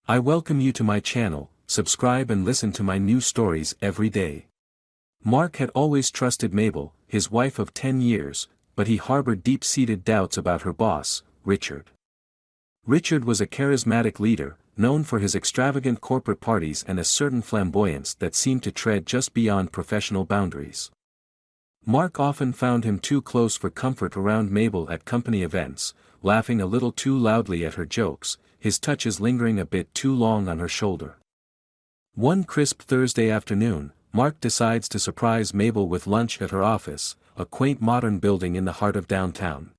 I welcome you to my channel. Subscribe and listen to my new stories every day. Mark had always trusted Mabel, his wife of 10 years, but he harbored deep-seated doubts about her boss, Richard. Richard was a charismatic leader, known for his extravagant corporate parties and a certain flamboyance that seemed to tread just beyond professional boundaries. Mark often found him too close for comfort around Mabel at company events, laughing a little too loudly at her jokes, his touches lingering a bit too long on her shoulder. One crisp Thursday afternoon, Mark decides to surprise Mabel with lunch at her office, a quaint modern building in the heart of downtown.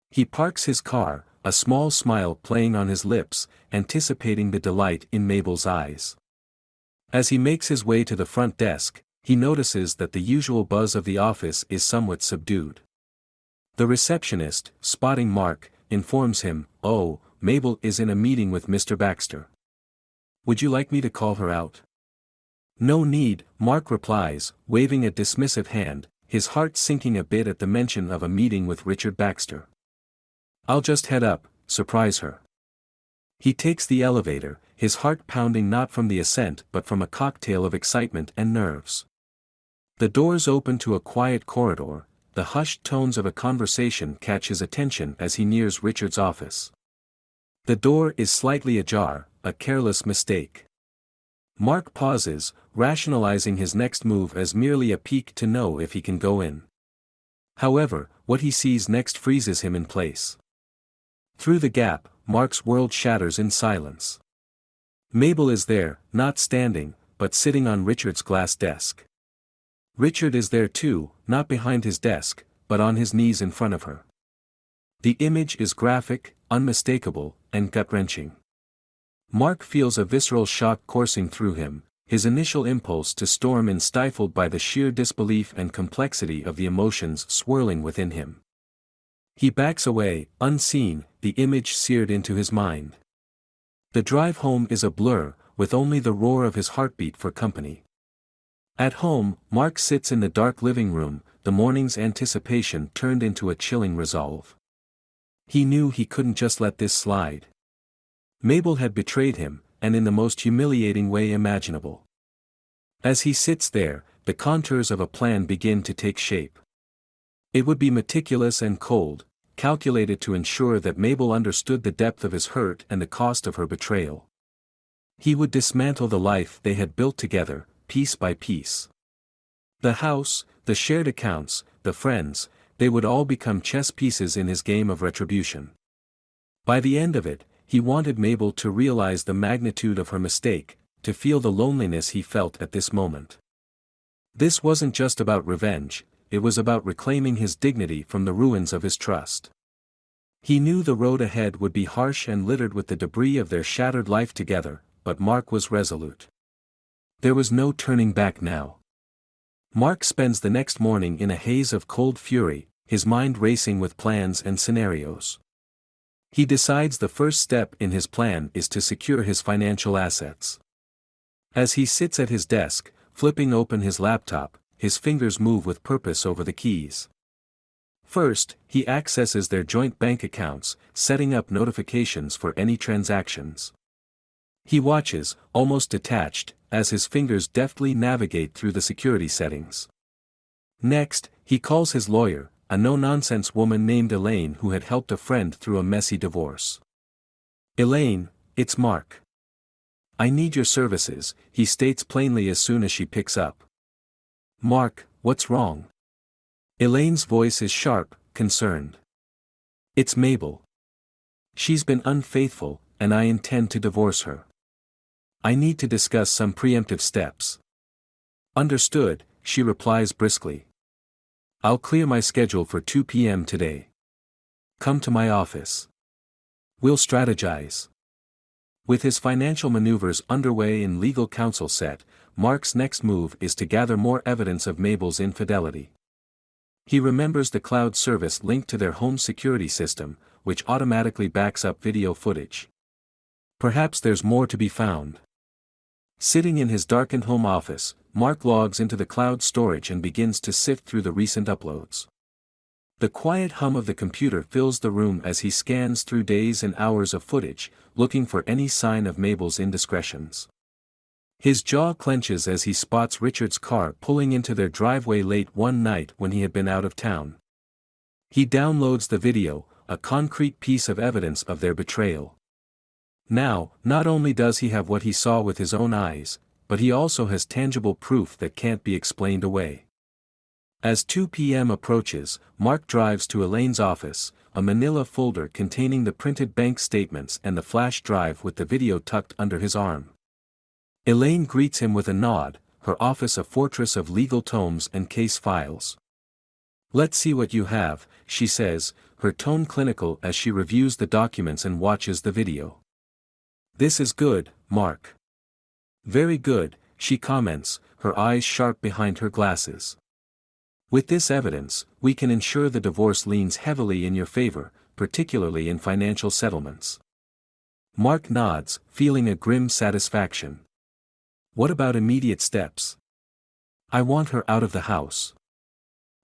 He parks his car, a small smile playing on his lips, anticipating the delight in Mabel's eyes. As he makes his way to the front desk, he notices that the usual buzz of the office is somewhat subdued. The receptionist, spotting Mark, informs him, "Oh, Mabel is in a meeting with Mr. Baxter. Would you like me to call her out?" "No need," Mark replies, waving a dismissive hand, his heart sinking a bit at the mention of a meeting with Richard Baxter. "I'll just head up, surprise her." He takes the elevator, his heart pounding not from the ascent but from a cocktail of excitement and nerves. The doors open to a quiet corridor, the hushed tones of a conversation catch his attention as he nears Richard's office. The door is slightly ajar, a careless mistake. Mark pauses, rationalizing his next move as merely a peek to know if he can go in. However, what he sees next freezes him in place. Through the gap, Mark's world shatters in silence. Mabel is there, not standing, but sitting on Richard's glass desk. Richard is there too, not behind his desk, but on his knees in front of her. The image is graphic, unmistakable, and gut-wrenching. Mark feels a visceral shock coursing through him, his initial impulse to storm in stifled by the sheer disbelief and complexity of the emotions swirling within him. He backs away, unseen, the image seared into his mind. The drive home is a blur, with only the roar of his heartbeat for company. At home, Mark sits in the dark living room, the morning's anticipation turned into a chilling resolve. He knew he couldn't just let this slide. Mabel had betrayed him, and in the most humiliating way imaginable. As he sits there, the contours of a plan begin to take shape. It would be meticulous and cold, calculated to ensure that Mabel understood the depth of his hurt and the cost of her betrayal. He would dismantle the life they had built together, piece by piece. The house, the shared accounts, the friends, they would all become chess pieces in his game of retribution. By the end of it, he wanted Mabel to realize the magnitude of her mistake, to feel the loneliness he felt at this moment. This wasn't just about revenge, it was about reclaiming his dignity from the ruins of his trust. He knew the road ahead would be harsh and littered with the debris of their shattered life together, but Mark was resolute. There was no turning back now. Mark spends the next morning in a haze of cold fury, his mind racing with plans and scenarios. He decides the first step in his plan is to secure his financial assets. As he sits at his desk, flipping open his laptop, his fingers move with purpose over the keys. First, he accesses their joint bank accounts, setting up notifications for any transactions. He watches, almost detached, as his fingers deftly navigate through the security settings. Next, he calls his lawyer, a no-nonsense woman named Elaine who had helped a friend through a messy divorce. "Elaine, it's Mark. I need your services," he states plainly as soon as she picks up. "Mark, what's wrong?" Elaine's voice is sharp, concerned. "It's Mabel. She's been unfaithful, and I intend to divorce her. I need to discuss some preemptive steps." "Understood," she replies briskly. "I'll clear my schedule for 2 p.m. today. Come to my office. We'll strategize." With his financial maneuvers underway and legal counsel set, Mark's next move is to gather more evidence of Mabel's infidelity. He remembers the cloud service linked to their home security system, which automatically backs up video footage. Perhaps there's more to be found. Sitting in his darkened home office, Mark logs into the cloud storage and begins to sift through the recent uploads. The quiet hum of the computer fills the room as he scans through days and hours of footage, looking for any sign of Mabel's indiscretions. His jaw clenches as he spots Richard's car pulling into their driveway late one night when he had been out of town. He downloads the video, a concrete piece of evidence of their betrayal. Now, not only does he have what he saw with his own eyes, but he also has tangible proof that can't be explained away. As 2 p.m. approaches, Mark drives to Elaine's office, a manila folder containing the printed bank statements and the flash drive with the video tucked under his arm. Elaine greets him with a nod, her office a fortress of legal tomes and case files. "Let's see what you have," she says, her tone clinical as she reviews the documents and watches the video. "This is good, Mark." "Very good," she comments, her eyes sharp behind her glasses. "With this evidence, we can ensure the divorce leans heavily in your favor, particularly in financial settlements." Mark nods, feeling a grim satisfaction. "What about immediate steps?" "I want her out of the house."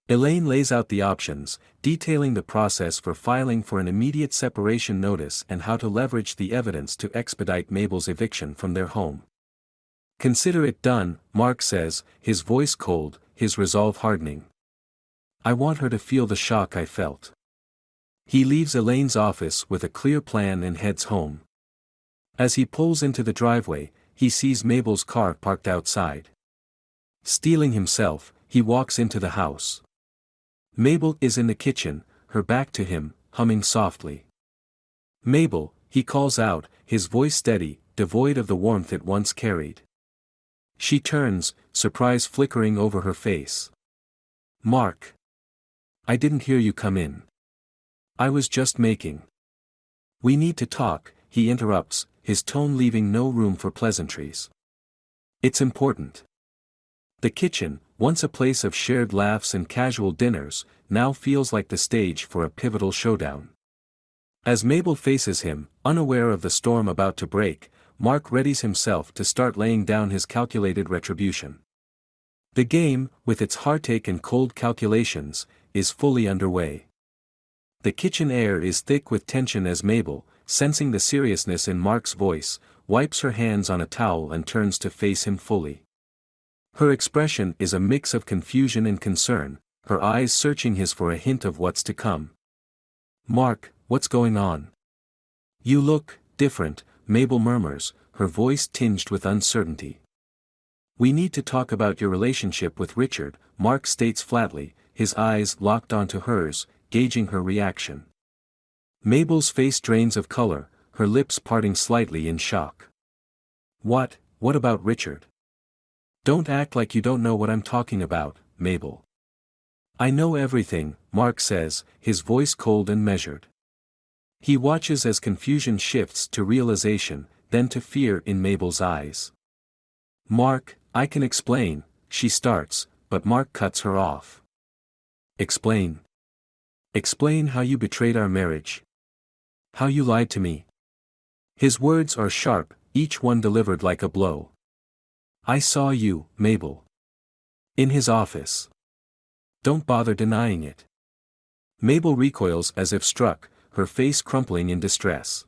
Elaine lays out the options, detailing the process for filing for an immediate separation notice and how to leverage the evidence to expedite Mabel's eviction from their home. "Consider it done," Mark says, his voice cold, his resolve hardening. "I want her to feel the shock I felt." He leaves Elaine's office with a clear plan and heads home. As he pulls into the driveway, he sees Mabel's car parked outside. Steeling himself, he walks into the house. Mabel is in the kitchen, her back to him, humming softly. "Mabel," he calls out, his voice steady, devoid of the warmth it once carried. She turns, surprise flickering over her face. "Mark. I didn't hear you come in. I was just making." "We need to talk," he interrupts, his tone leaving no room for pleasantries. "It's important." The kitchen, once a place of shared laughs and casual dinners, now feels like the stage for a pivotal showdown. As Mabel faces him, unaware of the storm about to break, Mark readies himself to start laying down his calculated retribution. The game, with its heartache and cold calculations, is fully underway. The kitchen air is thick with tension as Mabel, sensing the seriousness in Mark's voice, wipes her hands on a towel and turns to face him fully. Her expression is a mix of confusion and concern, her eyes searching his for a hint of what's to come. "Mark, what's going on?" "You look different," Mabel murmurs, her voice tinged with uncertainty. "We need to talk about your relationship with Richard," Mark states flatly, his eyes locked onto hers, gauging her reaction. Mabel's face drains of color, her lips parting slightly in shock. What about Richard?" "Don't act like you don't know what I'm talking about, Mabel." "I know everything," Mark says, his voice cold and measured. He watches as confusion shifts to realization, then to fear in Mabel's eyes. "Mark, I can explain," she starts, but Mark cuts her off. "Explain? Explain how you betrayed our marriage? How you lied to me?" His words are sharp, each one delivered like a blow. "I saw you, Mabel. In his office. Don't bother denying it." Mabel recoils as if struck, her face crumpling in distress.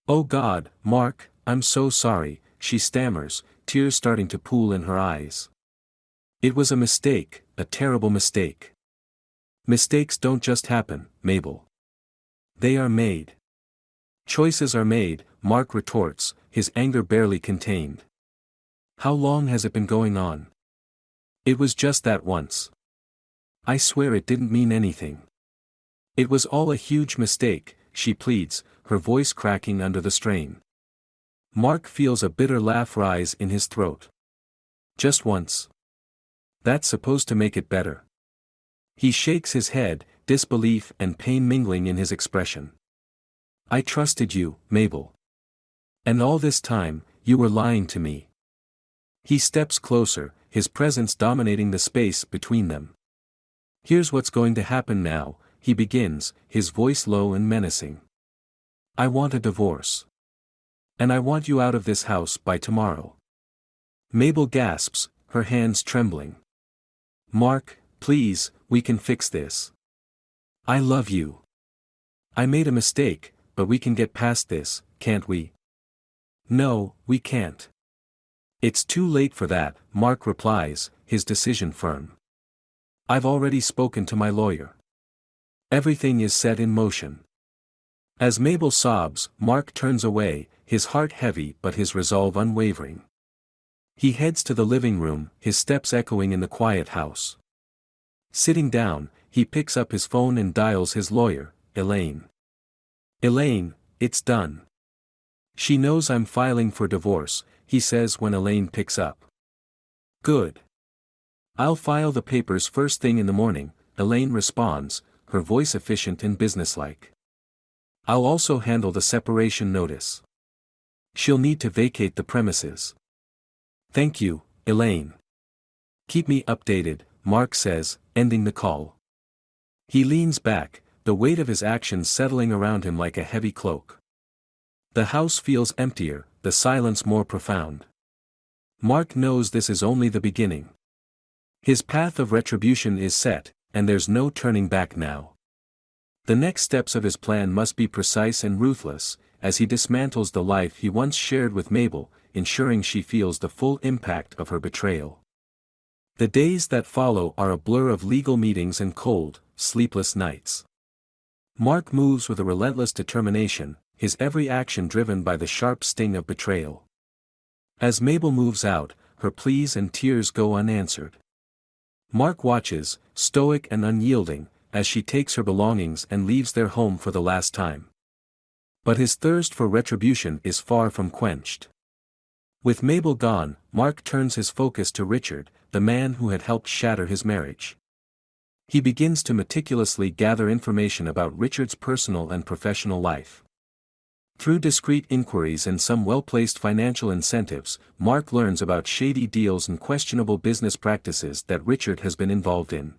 "Oh God, Mark, I'm so sorry," she stammers, tears starting to pool in her eyes. "It was a mistake, a terrible mistake." "Mistakes don't just happen, Mabel. They are made." "Choices are made," Mark retorts, his anger barely contained. "How long has it been going on?" "It was just that once. I swear it didn't mean anything. It was all a huge mistake," she pleads, her voice cracking under the strain. Mark feels a bitter laugh rise in his throat. "Just once? That's supposed to make it better." He shakes his head, disbelief and pain mingling in his expression. "I trusted you, Mabel. And all this time, you were lying to me." He steps closer, his presence dominating the space between them. "Here's what's going to happen now," he begins, his voice low and menacing. "I want a divorce. And I want you out of this house by tomorrow." Mabel gasps, her hands trembling. "Mark, please, we can fix this. I love you. I made a mistake, but we can get past this, can't we? No, we can't. It's too late for that, Mark replies, his decision firm. I've already spoken to my lawyer. Everything is set in motion. As Mabel sobs, Mark turns away, his heart heavy but his resolve unwavering. He heads to the living room, his steps echoing in the quiet house. Sitting down, he picks up his phone and dials his lawyer, Elaine. Elaine, it's done. She knows I'm filing for divorce, he says when Elaine picks up. Good. I'll file the papers first thing in the morning, Elaine responds, her voice efficient and businesslike. I'll also handle the separation notice. She'll need to vacate the premises. Thank you, Elaine. Keep me updated, Mark says, ending the call. He leans back, the weight of his actions settling around him like a heavy cloak. The house feels emptier, the silence more profound. Mark knows this is only the beginning. His path of retribution is set, and there's no turning back now. The next steps of his plan must be precise and ruthless, as he dismantles the life he once shared with Mabel, ensuring she feels the full impact of her betrayal. The days that follow are a blur of legal meetings and cold, sleepless nights. Mark moves with a relentless determination, his every action driven by the sharp sting of betrayal. As Mabel moves out, her pleas and tears go unanswered. Mark watches, stoic and unyielding, as she takes her belongings and leaves their home for the last time. But his thirst for retribution is far from quenched. With Mabel gone, Mark turns his focus to Richard, the man who had helped shatter his marriage. He begins to meticulously gather information about Richard's personal and professional life. Through discreet inquiries and some well-placed financial incentives, Mark learns about shady deals and questionable business practices that Richard has been involved in.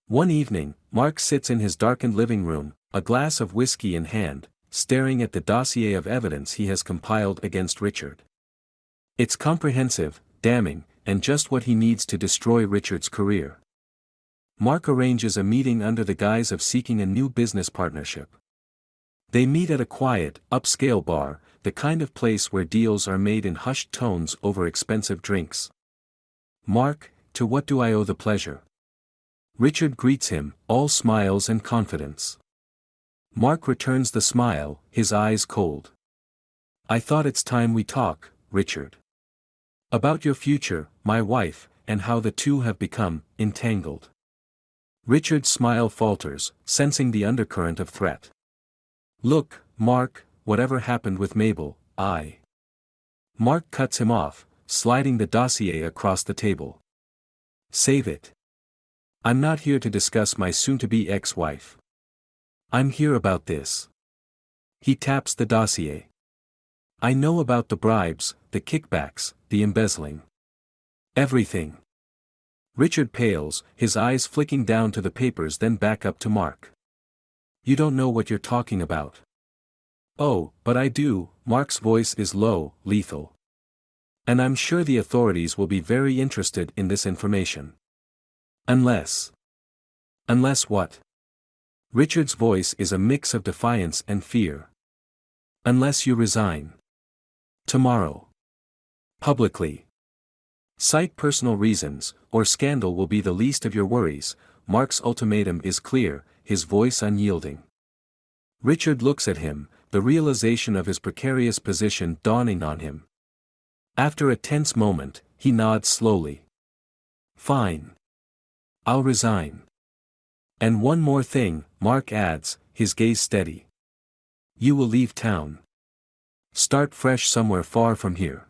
One evening, Mark sits in his darkened living room, a glass of whiskey in hand, staring at the dossier of evidence he has compiled against Richard. It's comprehensive, damning, and just what he needs to destroy Richard's career. Mark arranges a meeting under the guise of seeking a new business partnership. They meet at a quiet, upscale bar, the kind of place where deals are made in hushed tones over expensive drinks. Mark, to what do I owe the pleasure? Richard greets him, all smiles and confidence. Mark returns the smile, his eyes cold. I thought it's time we talk, Richard. About your future, my wife, and how the two have become entangled. Richard's smile falters, sensing the undercurrent of threat. Look, Mark, whatever happened with Mabel, Mark cuts him off, sliding the dossier across the table. Save it. I'm not here to discuss my soon-to-be ex-wife. I'm here about this. He taps the dossier. I know about the bribes, the kickbacks, the embezzling. Everything. Richard pales, his eyes flicking down to the papers then back up to Mark. You don't know what you're talking about. Oh, but I do, Mark's voice is low, lethal. And I'm sure the authorities will be very interested in this information. Unless what? Richard's voice is a mix of defiance and fear. Unless you resign. Tomorrow. Publicly. Cite personal reasons, or scandal will be the least of your worries. Mark's ultimatum is clear, his voice unyielding. Richard looks at him, the realization of his precarious position dawning on him. After a tense moment, he nods slowly. Fine. I'll resign. And one more thing, Mark adds, his gaze steady. You will leave town. Start fresh somewhere far from here.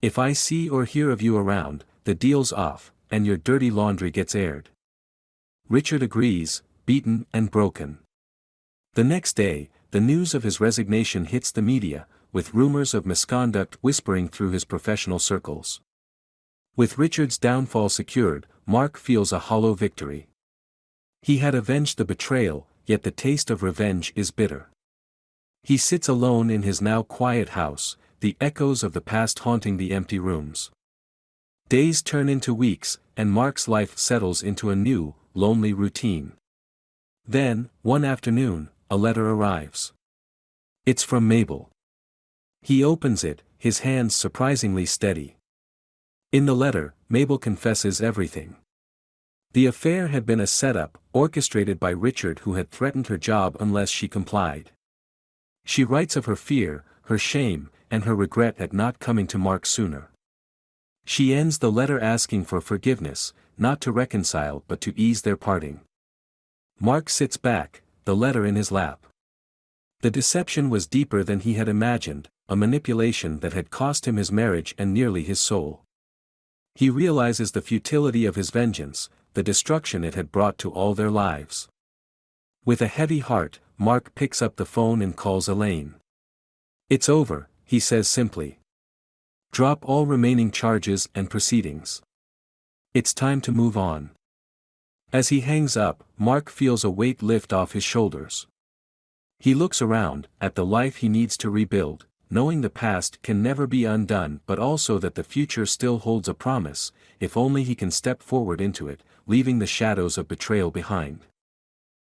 If I see or hear of you around, the deal's off, and your dirty laundry gets aired. Richard agrees, beaten and broken. The next day, the news of his resignation hits the media, with rumors of misconduct whispering through his professional circles. With Richard's downfall secured, Mark feels a hollow victory. He had avenged the betrayal, yet the taste of revenge is bitter. He sits alone in his now quiet house, the echoes of the past haunting the empty rooms. Days turn into weeks, and Mark's life settles into a new, lonely routine. Then, one afternoon, a letter arrives. It's from Mabel. He opens it, his hands surprisingly steady. In the letter, Mabel confesses everything. The affair had been a setup, orchestrated by Richard, who had threatened her job unless she complied. She writes of her fear, her shame, and her regret at not coming to Mark sooner. She ends the letter asking for forgiveness, not to reconcile but to ease their parting. Mark sits back, the letter in his lap. The deception was deeper than he had imagined, a manipulation that had cost him his marriage and nearly his soul. He realizes the futility of his vengeance, the destruction it had brought to all their lives. With a heavy heart, Mark picks up the phone and calls Elaine. "It's over," he says simply. "Drop all remaining charges and proceedings. It's time to move on." As he hangs up, Mark feels a weight lift off his shoulders. He looks around, at the life he needs to rebuild, knowing the past can never be undone, but also that the future still holds a promise, if only he can step forward into it, leaving the shadows of betrayal behind.